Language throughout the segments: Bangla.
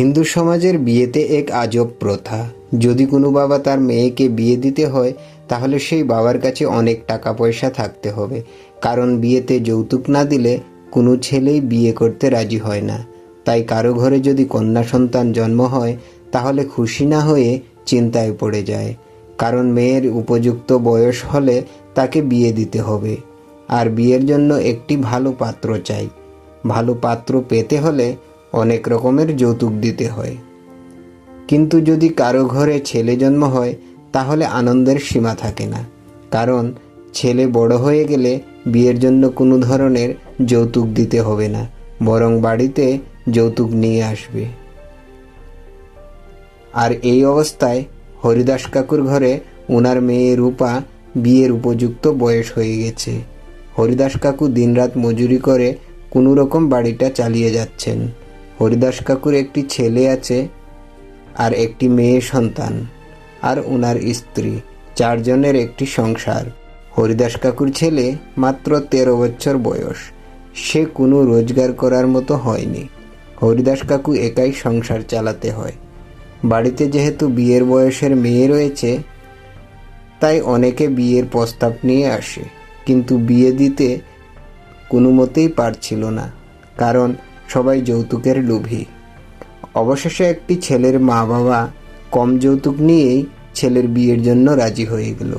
হিন্দু সমাজের বিয়েতে এক আজব প্রথা। যদি কোনো বাবা তার মেয়েকে বিয়ে দিতে হয় তাহলে সেই বাবার কাছে অনেক টাকা পয়সা থাকতে হবে, কারণ বিয়েতে যৌতুক না দিলে কোনো ছেলেই বিয়ে করতে রাজি হয় না। তাই কারো ঘরে যদি কন্যা সন্তান জন্ম হয় তাহলে খুশি না হয়ে চিন্তায় পড়ে যায়, কারণ মেয়ের উপযুক্ত বয়স হলে তাকে বিয়ে দিতে হবে। আর বিয়ের জন্য একটি ভালো পাত্র চাই। ভালো পাত্র পেতে হলে অনেক রকমের যৌতুক দিতে হয়। কিন্তু যদি কারো ঘরে ছেলে জন্ম হয় তাহলে আনন্দের সীমা থাকে না, কারণ ছেলে বড় হয়ে গেলে বিয়ের জন্য কোনো ধরনের যৌতুক দিতে হবে না, বরং বাড়িতে যৌতুক নিয়ে আসবে। আর এই অবস্থায় হরিদাস কাকুর ঘরে ওনার মেয়ে রূপা বিয়ের উপযুক্ত বয়স হয়ে গেছে। হরিদাস কাকু দিনরাত মজুরি করে কোনো রকম বাড়িটা চালিয়ে যাচ্ছেন। হরিদাস কাকুর একটি ছেলে আছে আর একটি মেয়ে সন্তান আর ওনার স্ত্রী, 4 জনের একটি সংসার। হরিদাস কাকুর ছেলে মাত্র 13 বছর বয়স, সে কোনো রোজগার করার মতো হয়নি। হরিদাস কাকু একাই সংসার চালাতে হয়। বাড়িতে যেহেতু বিয়ের বয়সের মেয়ে রয়েছে তাই অনেকে বিয়ের প্রস্তাব নিয়ে আসে, কিন্তু বিয়ে দিতে কোনো মতেই পারছিল না, কারণ সবাই যৌতুকের লোভী। অবশেষে একটি ছেলের মা বাবা কম যৌতুক নিয়েই ছেলের বিয়ের জন্য রাজি হয়ে গেল।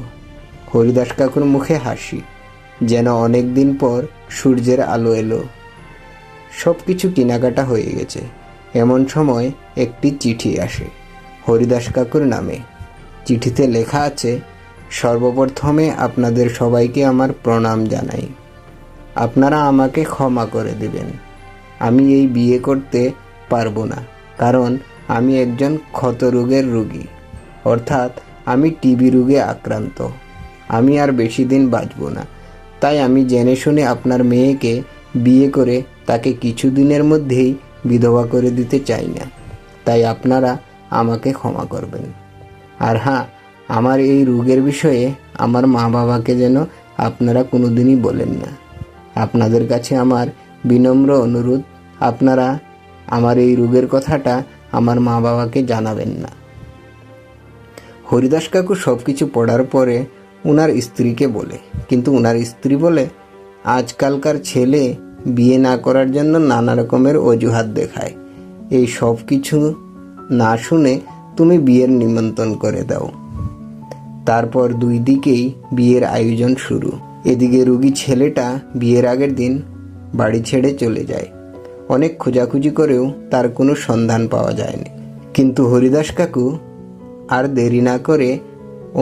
হরিদাস কাকুর মুখে হাসি, যেন অনেক দিন পর সূর্যের আলো এলো। সব কিছু কেনাকাটা হয়ে গেছে। এমন সময় একটি চিঠি আসে হরিদাস কাকুর নামে। চিঠিতে লেখা আছে, সর্বপ্রথমে আপনাদের সবাইকে আমার প্রণাম জানাই। আপনারা আমাকে ক্ষমা করে দেবেন। আমি এই বিয়ে করতে পারবো না, কারণ আমি একজন ক্ষতরোগের রোগী, অর্থাৎ আমি টিবি রোগে আক্রান্ত। আমি আর বেশি দিন বাঁচব না। তাই আমি জেনে শুনে আপনার মেয়েকে বিয়ে করে তাকে কিছুদিনের মধ্যেই বিধবা করে দিতে চাই না। তাই আপনারা আমাকে ক্ষমা করবেন। আর হ্যাঁ, আমার এই রোগের বিষয়ে আমার মা বাবাকে যেন আপনারা কোনোদিনই বলেন না। আপনাদের কাছে আমার বিনম্র অনুরোধ, আপনারা আমার এই রোগের কথাটা আমার মা বাবাকে জানাবেন না। হরিদাস কাকু সব কিছু পড়ার পরে ওনার স্ত্রীকে বলে, কিন্তু ওনার স্ত্রী বলে, আজকালকার ছেলে বিয়ে না করার জন্য নানা রকমের অজুহাত দেখায়। এই সব কিছু না শুনে তুমি বিয়ের নিমন্ত্রণ করে দাও। তারপর 2 দিকেই বিয়ের আয়োজন শুরু। এদিকে রোগী ছেলেটা বিয়ের আগের দিন বাড়ি ছেড়ে চলে যায়। অনেক খোঁজাখুঁজি করেও তার কোনো সন্ধান পাওয়া যায়নি। কিন্তু হরিদাস কাকু আর দেরি না করে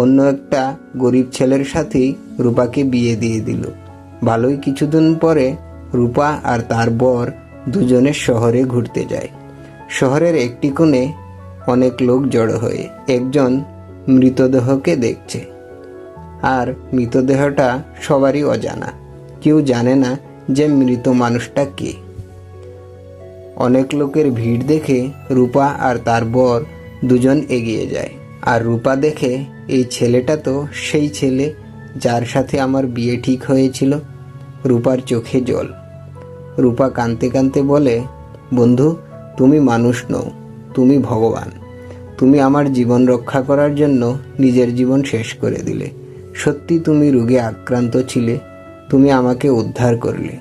অন্য একটা গরিব ছেলের সাথেই রূপাকে বিয়ে দিয়ে দিল। ভালোই কিছুদিন পরে রূপা আর তার বর দুজনে শহরে ঘুরতে যায়। শহরের একটি কোণে অনেক লোক জড়ো হয়ে একজন মৃতদেহকে দেখছে। আর মৃতদেহটা সবারই অজানা, কেউ জানে না যে মৃত মানুষটা কে। অনেক লোকের ভিড় দেখে রূপা আর তার বর দুজন এগিয়ে যায়। আর রূপা দেখে, এই ছেলেটা তো সেই ছেলে যার সাথে আমার বিয়ে ঠিক হয়েছিল। রূপার চোখে জল। রূপা কাঁদতে কাঁদতে বলে, বন্ধু, তুমি মানুষ নও, তুমি ভগবান। তুমি আমার জীবন রক্ষা করার জন্য নিজের জীবন শেষ করে দিলে। সত্যি তুমি রোগে আক্রান্ত ছিলে, তুমি আমাকে উদ্ধার করলে।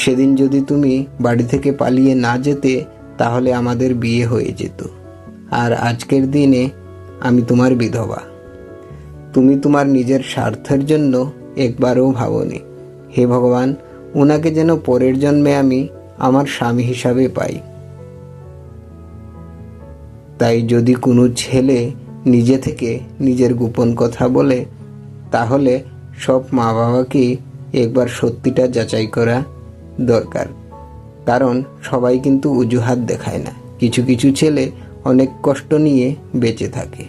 সেদিন যদি তুমি বাড়ি থেকে পালিয়ে না যেতে তাহলে আমাদের বিয়ে হয়ে যেত। আর আজকের দিনে আমি তোমার বিধবা। তুমি তোমার নিজের স্বার্থের জন্য একবারও ভাবনি। হে ভগবান, ওনাকে যেন পরের জন্মে আমি আমার স্বামী হিসাবে পাই। তাই যদি কোনো ছেলে নিজে থেকে নিজের গোপন কথা বলে তাহলে সব মা বাবাকেই একবার সত্যিটা যাচাই করা দরকার, কারণ সবাই কিন্তু অজুহাত দেখায় না। কিছু কিছু ছেলে অনেক কষ্ট নিয়ে বেঁচে থাকে।